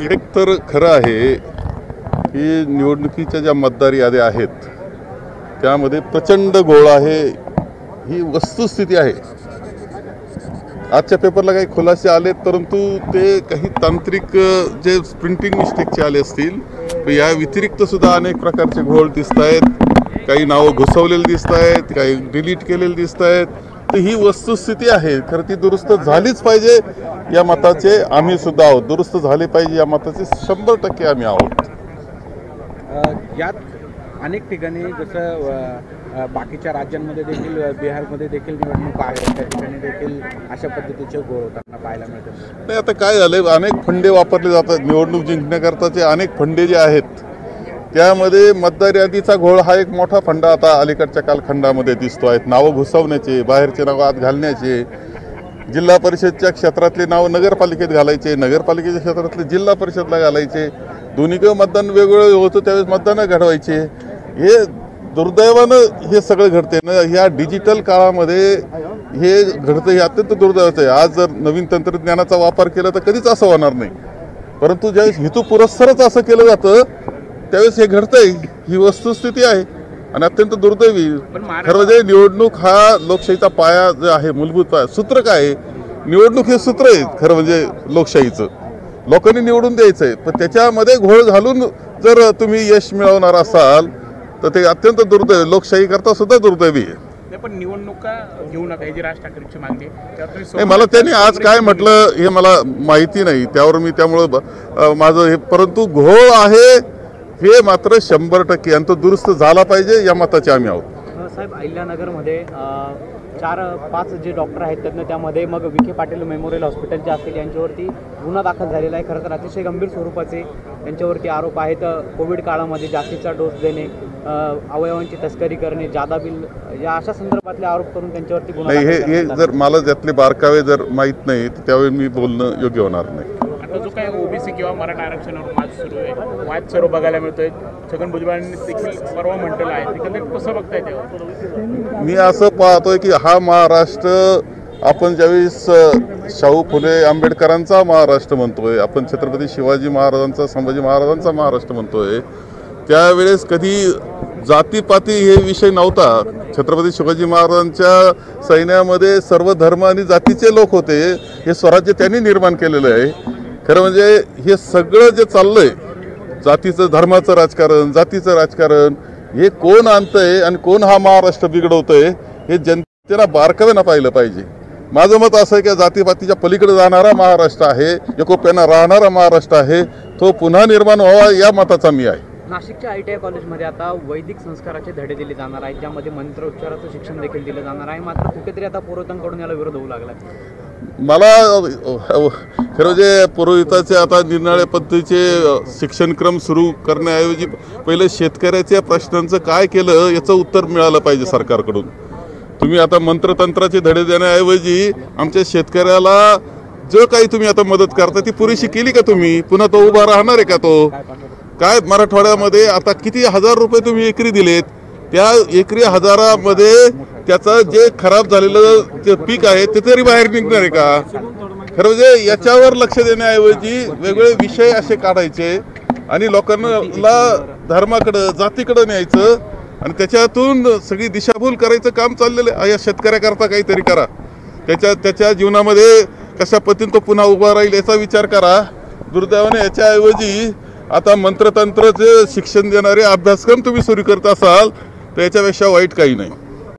एक तर खरं आहे की निवडणुकीच्या ज्या मतदार याद्या आहेत त्यामध्ये प्रचंड घोळ आहे, ही वस्तुस्थिती आहे। आजच्या पेपरला काही खुलासे आलेत, परंतु ते काही तांत्रिक जे प्रिंटिंग मिस्टेकचे आले असतील। या व्यतिरिक्त सुद्धा अनेक प्रकारचे घोळ दिसत आहेत, काही नावं घुसवलेली दिसत आहेत, काही डिलीट केलेली दिसत आहेत। तर ही वस्तुस्थिती आहे, खरं ती दुरुस्त झालीच पाहिजे या मताचे आम्ही सुद्धा आहोत। दुरुस्त झाले पाहिजे या मताचे 100% आम्ही आहोत। यात अनेक ठिकाणी जसं बाकीच्या राज्यांमध्ये देखील, बिहारमध्ये देखील निवडणूक आहेत, त्या ठिकाणी देखील अशा पद्धतीचे घोळ होताना पाहायला मिळतात। नाही, आता काय झालं, अनेक फंडे वापरले जातात निवडणूक जिंकण्याकरताचे। अनेक फंडे जे आहेत त्यामध्ये मतदार यादीचा घोळ हा एक मोठा फंडा आता अलीकडच्या कालखंडामध्ये दिसतो आहे। नावं घुसवण्याचे, बाहेरचे नावं आत घालण्याचे, जिल्हा परिषदच्या क्षेत्रातले नाव नगरपालिकेत घालायचे, नगरपालिकेच्या क्षेत्रातले जिल्हा परिषदला घालायचे। दोन्हीकडे मतदान वेगवेगळं होतं, त्यावेळेस मतदान घडवायचे। हे दुर्दैवानं हे सगळं घडते ना, ह्या डिजिटल काळामध्ये हे घडतं, हे अत्यंत दुर्दैवाचं आहे। आज जर नवीन तंत्रज्ञानाचा वापर केला तर कधीच असं होणार नाही, परंतु ज्यावेळेस हेतू पुरस्सरच असं केलं जातं त्यावेळेस हे घडतंय। ही वस्तुस्थिती आहे आणि अत्यंत दुर्दैवी। खरं म्हणजे निवडणूक हा लोकशाहीचा पाया जो आहे, मूलभूत पाया, सूत्र काय आहे, निवडणूक हे सूत्र आहे खरं म्हणजे लोकशाहीचं। लोकांनी निवडून द्यायचं आहे, पण त्याच्यामध्ये घोळ घालून जर तुम्ही यश मिळवणार असाल तर ते अत्यंत दुर्दैवी, लोकशाही करता सुद्धा दुर्दैवी आहे। पण निवडणुका घेऊ नका, ही राज ठाकरेंची मागणी आहे। मला त्यांनी आज काय म्हटलं हे मला माहिती नाही, त्यावर मी त्यामुळं माझं हे, परंतु घोळ आहे हे मात्र 100% आणि तो दुरुस्त झाला पाहिजे या मताचे आम्ही आहोत। साहेब, अहिल्यानगरमध्ये 4-5 जे डॉक्टर आहेत त्यांना, त्यामध्ये मग विखे पाटील मेमोरियल हॉस्पिटल जे असतील यांच्यावरती गुन्हा दाखल झालेला आहे। खरं तर अतिशय गंभीर स्वरूपाचे त्यांच्यावरती आरोप आहेत। कोविड काळामध्ये जास्तीचा डोस देणे, अवयवांची तस्करी करणे, जादा बिल, या अशा संदर्भातले आरोप करून त्यांच्यावरती गुन्हा नाही। हे जर मला त्यातले बारकावे जर माहीत नाही तर त्यावेळी मी बोलणं योग्य होणार नाही। जो काय ओबीसी किंवा मराठा आरक्षणावर वाद सुरू आहे, वाद सर्व बघायला मिळतोय। छगन भुजबळांनी देखील परवा म्हटलेलं आहे, एकंदरीत कसं बघताय तेव्हा? मी असं पाहतोय की हा महाराष्ट्र आपण ज्यावेळेस शाहू फुले आंबेडकरांचा महाराष्ट्र म्हणतोय, आपण छत्रपती शिवाजी महाराजांचा, संभाजी महाराजांचा महाराष्ट्र म्हणतोय, त्यावेळेस कधी जातीपाती हे विषय नव्हता। छत्रपती शिवाजी महाराजांच्या सैन्यामध्ये सर्व धर्म आणि जातीचे लोक होते। हे स्वराज्य त्यांनी निर्माण केलेलं आहे। खरं म्हणजे हे सगळं जे चाललंय, जातीचं, धर्माचं राजकारण, जातीचं राजकारण, हे कोण आणतंय आणि कोण हा महाराष्ट्र बिघडवतंय हे जनतेला बारकाव्यानं पाहिलं पाहिजे। माझं मत असं आहे की जातीपातीच्या पलीकडे जाणारा महाराष्ट्र आहे, एकोप्यानं राहणारा महाराष्ट्र आहे, तो पुन्हा निर्माण व्हावा या मताचा मी आहे। नाशिकच्या ITI कॉलेजमध्ये आता वैदिक संस्काराचे धडे दिले जाणार आहेत, ज्यामध्ये मंत्रोच्चाराचं शिक्षण देखील दिलं जाणार आहे। मात्र कुठेतरी आता पुरोहितांकडून याला विरोध होऊ लागला। मला खरं म्हणजे पुरोहिताचे आता निरनिराळ्या पद्धतीचे शिक्षणक्रम सुरू करण्याऐवजी पहिले शेतकऱ्याच्या प्रश्नांचं काय केलं याचं उत्तर मिळालं पाहिजे सरकारकडून। तुम्ही आता मंत्रतंत्राचे धडे देण्याऐवजी आमच्या शेतकऱ्याला जो काही तुम्ही आता मदत करता ती पुरेशी केली का तुम्ही? पुन्हा तो उभा राहणार आहे का? तो काय मराठवाड्यामध्ये आता किती हजार रुपये तुम्ही एकरी दिलेत, त्या एकरी हजारामध्ये त्याचं जे खराब झालेलं जे पीक आहे ते तरी बाहेर निघणार आहे का? खरं म्हणजे याच्यावर लक्ष देण्याऐवजी वेगवेगळे विषय असे काढायचे आणि लोकांना धर्माकडं, जातीकडं न्यायचं आणि त्याच्यातून सगळी दिशाभूल करायचं काम चाललेलं आहे। या शेतकऱ्याकरता काहीतरी करा, त्याच्या जीवनामध्ये कशा पद्धतीने तो पुन्हा उभा राहील याचा विचार करा। दुर्दैवाने याच्याऐवजी आता मंत्रतंत्राचे शिक्षण देणारे अभ्यासक्रम तुम्ही सुरू करत असाल तर याच्यापेक्षा वाईट काही नाही।